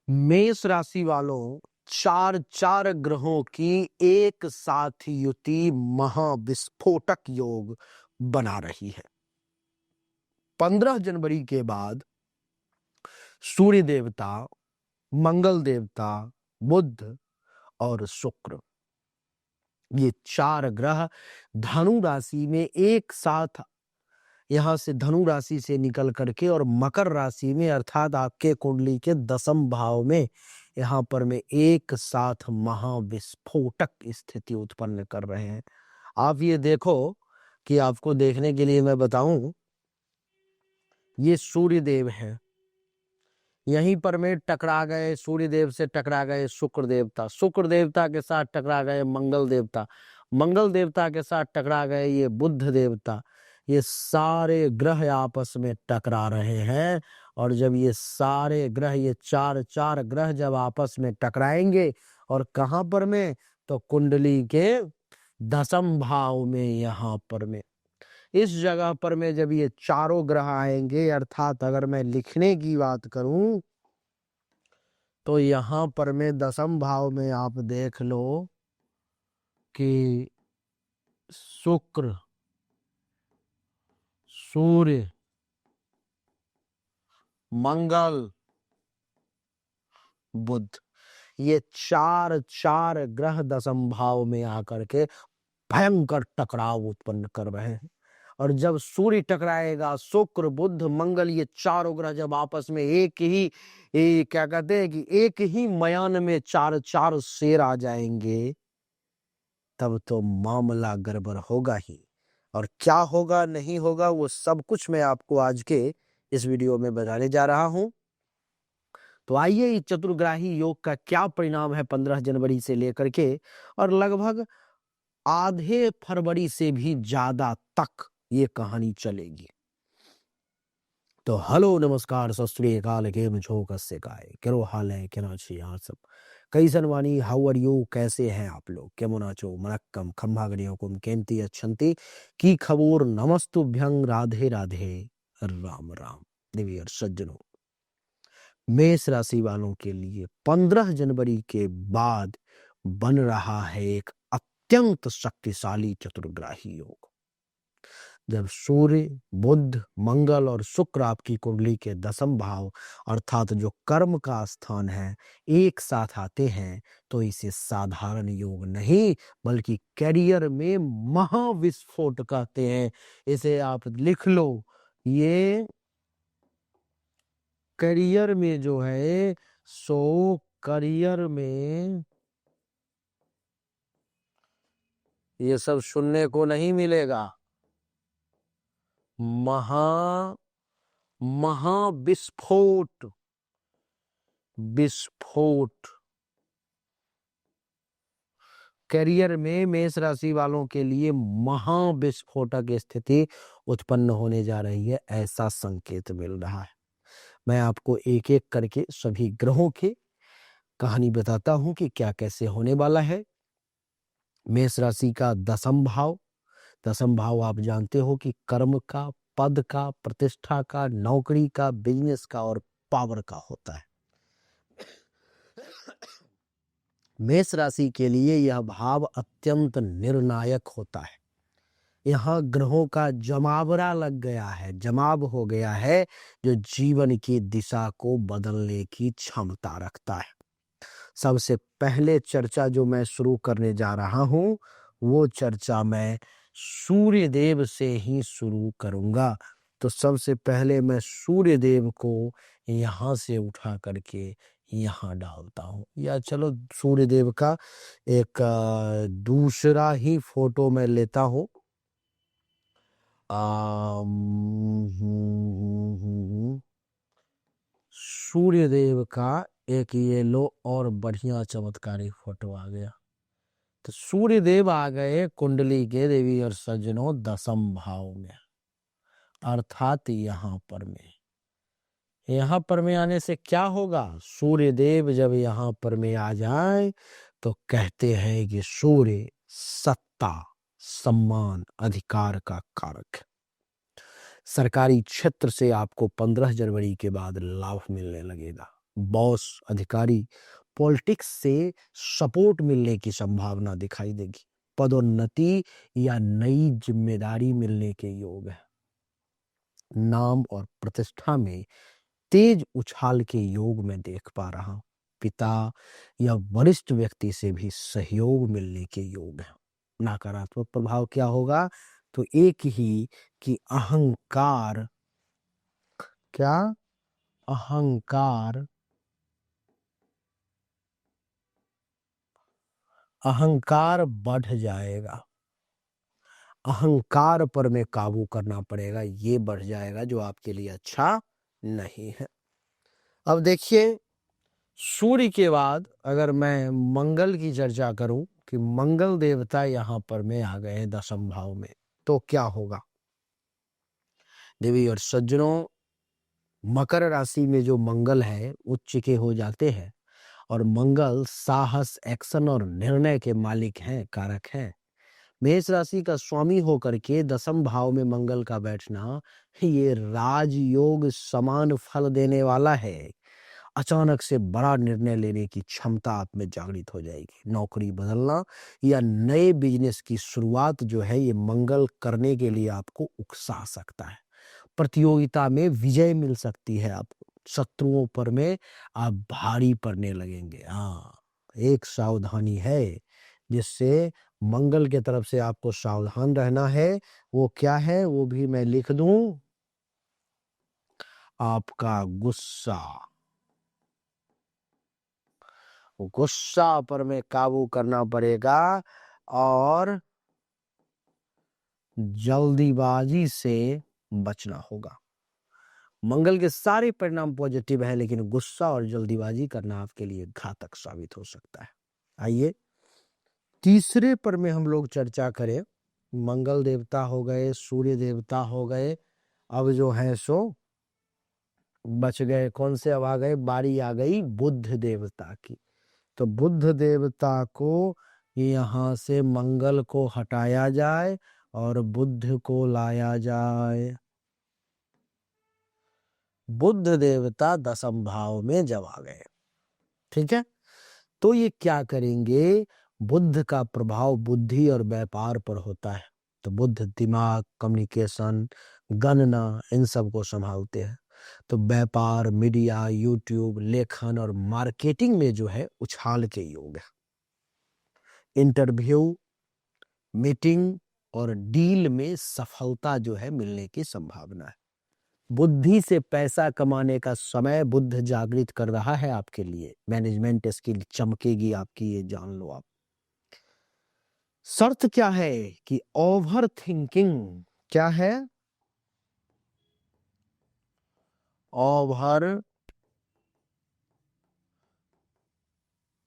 मेष राशि वालों, चार चार ग्रहों की एक साथ युति महाविस्फोटक योग बना रही है। 15 जनवरी के बाद सूर्य देवता, मंगल देवता, बुध और शुक्र, ये चार ग्रह धनु राशि में एक साथ यहां से धनु राशि से निकल करके और मकर राशि में अर्थात आपके कुंडली के 10वें भाव में यहाँ पर में एक साथ महाविस्फोटक स्थिति उत्पन्न कर रहे हैं। आप ये देखो कि आपको देखने के लिए मैं बताऊं, ये सूर्य देव है, यहीं पर में टकरा गए, सूर्य देव से टकरा गए शुक्र देवता, शुक्र देवता के साथ टकरा गए मंगल देवता, मंगल देवता के साथ टकरा गए ये बुध देवता। ये सारे ग्रह आपस में टकरा रहे हैं और जब ये सारे ग्रह, ये चार चार ग्रह जब आपस में टकराएंगे और कहां पर में, तो कुंडली के 10वें भाव में, यहाँ पर में इस जगह पर में जब ये चारों ग्रह आएंगे, अर्थात अगर मैं लिखने की बात करूं तो यहां पर में 10वें भाव में आप देख लो कि शुक्र, सूर्य, मंगल, बुध, ये चार चार ग्रह 10वें भाव में आकर के भयंकर टकराव उत्पन्न कर रहे हैं। और जब सूर्य टकराएगा, शुक्र, बुध, मंगल, ये चारों ग्रह जब आपस में एक ही क्या कहते हैं कि एक ही मयान में चार चार शेर आ जाएंगे, तब तो मामला गड़बड़ होगा ही। और क्या होगा नहीं होगा वो सब कुछ मैं आपको आज के इस वीडियो में बताने जा रहा हूं। तो आइए इस चतुर्ग्राही योग का क्या परिणाम है 15 जनवरी से लेकर के और लगभग आधे फरवरी से भी ज्यादा तक ये कहानी चलेगी। तो हेलो नमस्कार सत श्री अकाल, केम छो, कस्से काय, केरो हाल है, केना छी यहाँ सब, कैसन वानी, हाउ आर यू, कैसे हैं आप लोग, केमन आचो, मनक्कम खम्भागड़ियों कुम केमती अच्छंती की खबूर, नमस्तुभ्यं, राधे राधे, राम राम। देवी और सज्जनों, मेष राशि वालों के लिए 15 जनवरी के बाद बन रहा है एक अत्यंत शक्तिशाली चतुर्ग्राही योग। जब सूर्य, बुध, मंगल और शुक्र आपकी कुंडली के 10वें भाव अर्थात जो कर्म का स्थान है एक साथ आते हैं, तो इसे साधारण योग नहीं बल्कि करियर में महाविस्फोट कहते हैं। इसे आप लिख लो, ये करियर में जो है सो करियर में ये सब सुनने को नहीं मिलेगा। महाविस्फोट, विस्फोट करियर में मेष राशि वालों के लिए महाविस्फोटक स्थिति उत्पन्न होने जा रही है, ऐसा संकेत मिल रहा है। मैं आपको एक एक करके सभी ग्रहों की कहानी बताता हूं कि क्या कैसे होने वाला है। मेष राशि का 10वां भाव, 10वां भाव आप जानते हो कि कर्म का, पद का, प्रतिष्ठा का, नौकरी का, बिजनेस का और पावर का होता है। मेष राशि के लिए यह भाव अत्यंत निर्णायक होता है। यहाँ ग्रहों का जमावड़ा लग गया है, जमाव हो गया है, जो जीवन की दिशा को बदलने की क्षमता रखता है। सबसे पहले चर्चा जो मैं शुरू करने जा रहा हूं, वो चर्चा मैं सूर्य देव से ही शुरू करूंगा। तो सबसे पहले मैं सूर्य देव को यहाँ से उठा करके यहाँ डालता हूँ, या चलो सूर्य देव का एक दूसरा ही फोटो मैं लेता हूँ। सूर्य देव का एक ये लो और बढ़िया चमत्कारी फोटो आ गया। तो सूर्य देव आ गए कुंडली के देवी और सज्जनों 10वें भाव में, अर्थात यहाँ पर में आने से क्या होगा, सूर्य देव जब यहाँ पर में आ जाए तो कहते हैं कि सूर्य सत्ता, सम्मान, अधिकार का कारक है। सरकारी क्षेत्र से आपको 15 जनवरी के बाद लाभ मिलने लगेगा, बॉस, अधिकारी, पॉलिटिक्स से सपोर्ट मिलने की संभावना दिखाई देगी। पदोन्नति या नई जिम्मेदारी मिलने के योग है। नाम और प्रतिष्ठा में तेज उछाल के योग में देख पा रहा हूं। पिता या वरिष्ठ व्यक्ति से भी सहयोग मिलने के योग है। नकारात्मक प्रभाव क्या होगा? तो एक ही कि अहंकार, क्या? अहंकार, अहंकार बढ़ जाएगा। अहंकार पर में काबू करना पड़ेगा, ये बढ़ जाएगा, जो आपके लिए अच्छा नहीं है। अब देखिए, सूर्य के बाद अगर मैं मंगल की चर्चा करूं कि मंगल देवता यहां पर में आ गए दशम भाव में, तो क्या होगा? देवी और सज्जनों, मकर राशि में जो मंगल है उच्च के हो जाते हैं, और मंगल साहस, एक्शन और निर्णय के मालिक हैं, कारक हैं। मेष राशि का स्वामी होकर के दशम भाव में मंगल का बैठना, ये राजयोग समान फल देने वाला है। अचानक से बड़ा निर्णय लेने की क्षमता आप में जागृत हो जाएगी। नौकरी बदलना या नए बिजनेस की शुरुआत जो है, ये मंगल करने के लिए आपको उकसा सकता है। प्रतियोगिता में विजय मिल सकती है आपको। शत्रुओं पर में आप भारी पड़ने लगेंगे। हाँ, एक सावधानी है जिससे मंगल के तरफ से आपको सावधान रहना है। वो क्या है, वो भी मैं लिख दूं, आपका गुस्सा। गुस्सा पर में काबू करना पड़ेगा, और जल्दीबाजी से बचना होगा। मंगल के सारे परिणाम पॉजिटिव है, लेकिन गुस्सा और जल्दीबाजी करना आपके लिए घातक साबित हो सकता है। आइए तीसरे पर में हम लोग चर्चा करें। मंगल देवता हो गए, सूर्य देवता हो गए, अब जो है सो बच गए कौन से? अब आ गए, बारी आ गई बुध देवता की। तो बुध देवता को यहाँ से मंगल को हटाया जाए और बुध को लाया जाए। बुध देवता दशम भाव में जब आ गए, ठीक है, तो ये क्या करेंगे? बुध का प्रभाव बुद्धि और व्यापार पर होता है। तो बुध दिमाग, कम्युनिकेशन, गणना, इन सब को संभालते हैं। तो व्यापार, मीडिया, यूट्यूब, लेखन और मार्केटिंग में जो है उछाल के योग है। इंटरव्यू, मीटिंग और डील में सफलता जो है मिलने की संभावना है। बुद्धि से पैसा कमाने का समय बुध जागृत कर रहा है आपके लिए। मैनेजमेंट स्किल चमकेगी आपकी, ये जान लो आप। शर्त क्या है कि ओवर थिंकिंग, क्या है? Over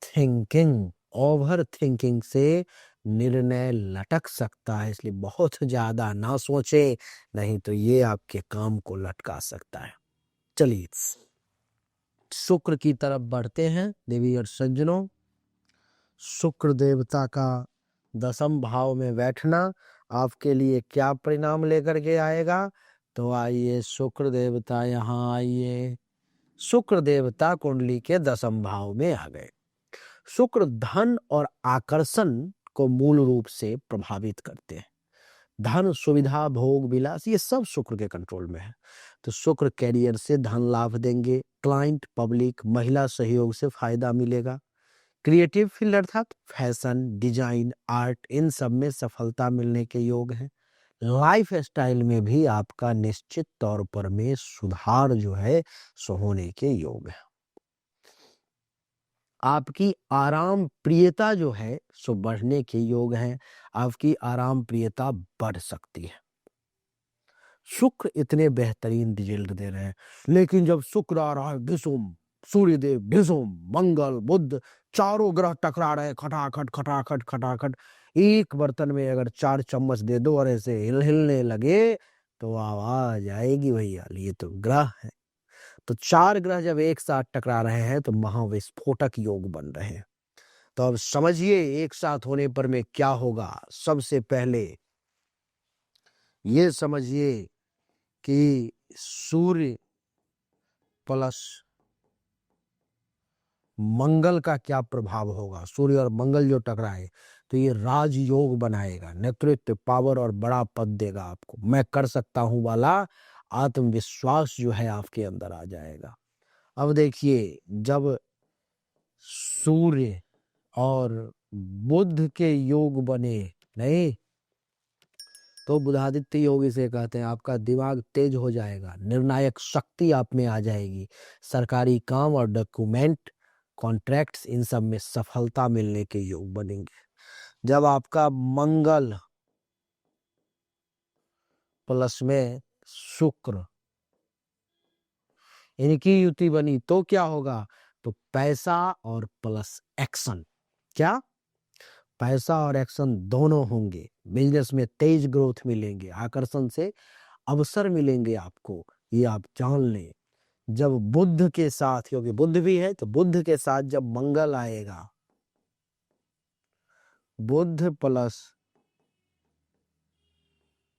thinking. ओवर थिंकिंग से निर्णय लटक सकता है, इसलिए बहुत ज्यादा ना सोचे, नहीं तो ये आपके काम को लटका सकता है। चलिए शुक्र की तरफ बढ़ते हैं देवी और सज्जनों। शुक्र देवता का दशम भाव में बैठना आपके लिए क्या परिणाम लेकर के आएगा? तो आइए शुक्र देवता यहाँ आइए। शुक्र देवता कुंडली के दशम भाव में आ गए। शुक्र धन और आकर्षण को मूल रूप से प्रभावित करते हैं। धन, सुविधा, भोग विलास, ये सब शुक्र के कंट्रोल में है। तो शुक्र कैरियर से धन लाभ देंगे। क्लाइंट, पब्लिक, महिला सहयोग से फायदा मिलेगा। क्रिएटिव फील्ड अर्थात फैशन, डिजाइन, आर्ट, इन सब में सफलता मिलने के योग हैं। लाइफ स्टाइल में भी आपका निश्चित तौर पर में सुधार जो है सो होने के योग है। आपकी आराम प्रियता जो है सो बढ़ने के योग हैं। आपकी आराम प्रियता बढ़ सकती है। शुक्र इतने बेहतरीन रिजल्ट दे रहे हैं, लेकिन जब शुक्र आ रहा है विषुम, सूर्यदेव विषुम, मंगल, बुध, चारों ग्रह टकरा रहे, खटाखट खटाखट खटाखट, एक बर्तन में अगर 4 चम्मच दे दो और ऐसे हिलने लगे तो आवाज आएगी भैया, ये तो ग्रह है। तो 4 ग्रह जब एक साथ टकरा रहे हैं तो महाविस्फोटक योग बन रहे हैं। तो अब समझिए एक साथ होने पर में क्या होगा। सबसे पहले ये समझिए कि सूर्य प्लस मंगल का क्या प्रभाव होगा। सूर्य और मंगल जो टकराए तो ये राजयोग बनाएगा, नेतृत्व, पावर और बड़ा पद देगा आपको। मैं कर सकता हूं वाला आत्मविश्वास जो है आपके अंदर आ जाएगा। अब देखिए, जब सूर्य और बुध के योग बने नहीं तो बुधादित्य योग इसे कहते हैं। आपका दिमाग तेज हो जाएगा, निर्णायक शक्ति आप में आ जाएगी, सरकारी काम और डॉक्यूमेंट, कॉन्ट्रैक्ट्स, इन सब में सफलता मिलने के योग बनेंगे। जब आपका मंगल प्लस में शुक्र इनकी युति बनी तो क्या होगा, तो पैसा और प्लस एक्शन, क्या पैसा और एक्शन दोनों होंगे। बिजनेस में तेज ग्रोथ मिलेंगे, आकर्षण से अवसर मिलेंगे आपको, ये आप जान लें। जब बुध के साथ, क्योंकि बुध भी है तो बुध के साथ जब मंगल आएगा, बुध प्लस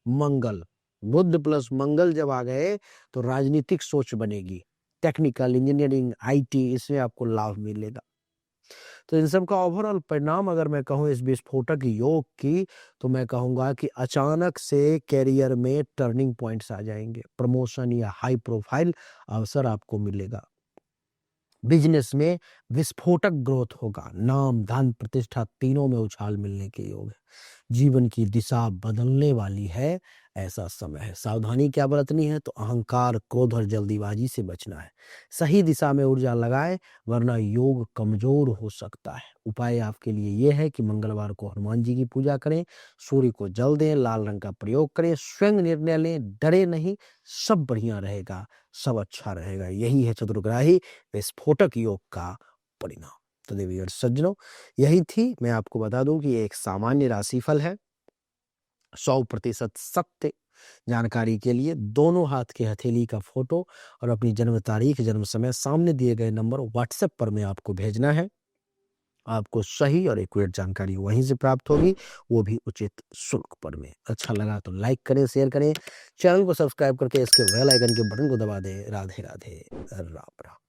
मंगल, बुध प्लस मंगल जब आ गए तो राजनीतिक सोच बनेगी, टेक्निकल, इंजीनियरिंग, आईटी, इसमें आपको लाभ मिलेगा। तो इन सब का ओवरऑल परिणाम अगर मैं कहूँ इस विस्फोटक योग की, तो मैं कहूँगा कि अचानक से कैरियर में टर्निंग पॉइंट्स आ जाएंगे, प्रमोशन या हाई प्रोफाइल अवसर आपको मिलेगा। बिजनेस में विस्फोटक ग्रोथ होगा, नाम, धन, प्रतिष्ठा तीनों में उछाल मिलने के योग है। जीवन की दिशा बदलने वाली है, ऐसा समय है। सावधानी क्या बरतनी है, तो अहंकार, क्रोध और जल्दीबाजी से बचना है। सही दिशा में ऊर्जा लगाए, वरना योग कमजोर हो सकता है। उपाय आपके लिए यह है कि मंगलवार को हनुमान जी की पूजा करें, सूर्य को जल दें, लाल रंग का प्रयोग करें, स्वयं निर्णय लें, डरे नहीं, सब बढ़िया रहेगा, सब अच्छा रहेगा। यही है चतुर्ग्राही विस्फोटक योग का परिणाम। तो देवी और सज्जनों, यही थी। मैं आपको बता दूं कि ये एक सामान्य राशिफल है, 100% सत्य। जानकारी के लिए दोनों हाथ के हथेली का फोटो और अपनी जन्म तारीख, जन्म समय सामने दिए गए नंबर व्हाट्सएप पर में आपको भेजना है। आपको सही और एक्यूरेट जानकारी वहीं से प्राप्त होगी, वो भी उचित शुल्क पर में। अच्छा लगा तो लाइक करें, शेयर करें, चैनल को सब्सक्राइब करके इसके बेल आइकन के बटन को दबा दें। राधे राधे, राम राम।